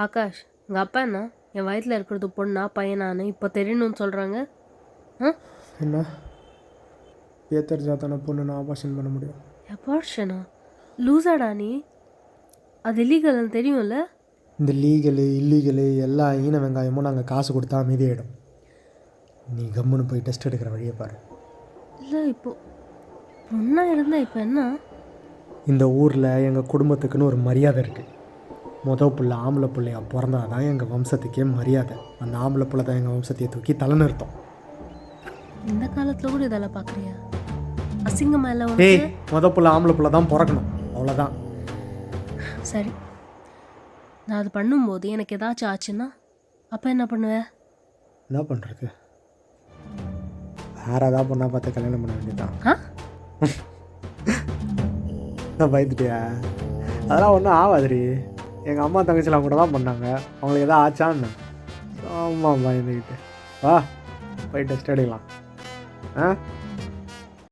ஆகாஷ், உங்கள் அப்பா என்ன என் வயிற்றில் இருக்கிறது பொண்ணா பையனான்னு இப்போ தெரியணும்னு சொல்கிறாங்க. என்ன பேத்தரிஞ்சா தானே பொண்ணு நான் ஆபாஷன் பண்ண முடியும். அபார்ஷனா? லூசாடா நீ? அது இல்லீகல்னு தெரியும்ல? இந்த லீகலு இல்லீகலு எல்லா ஈன வெங்காயமும் நாங்கள் காசு கொடுத்தா அமைதியாகிடும். நீ கம்முன்னு போய் டெஸ்ட் எடுக்கிற வழியை பாரு. இல்லை, இப்போது பொண்ணாக இருந்தால் இப்போ என்ன? இந்த ஊரில் எங்கள் குடும்பத்துக்குன்னு ஒரு மரியாதை இருக்குது. புள்ள ஆம்பளை பிள்ளையா பிறந்தாதான் எங்கள் வம்சத்துக்கே மரியாதை. அந்த ஆம்பளை பிள்ளை தான் எங்கள் வம்சத்தையே தூக்கி தலை நிறுத்தம். இந்த காலத்தில் கூட இதெல்லாம் பார்க்குறியா? அசிங்கமாக இல்லை? ஏய், புள்ள ஆம்பளை பிள்ளை தான் பிறக்கணும், அவ்வளோதான். சரி, நான் அது பண்ணும்போது எனக்கு ஏதாச்சும் ஆச்சுன்னா அப்போ என்ன பண்ணுவேன்? என்ன பண்ணுறது? வேறு ஏதாவது பொண்ணாக பார்த்து கல்யாணம் பண்ண வேண்டியதான். நான் பயந்துட்டியா? அதெல்லாம் ஒன்றும் ஆகாதுரி. எங்கள் அம்மா தங்கச்சிலாம் கூட தான் பண்ணாங்க. அவங்களுக்கு எதாவது ஆச்சான்னு. ஆமாம், பயந்துக்கிட்டு வா போய் டெஸ்ட் எடுக்கலாம். ஆ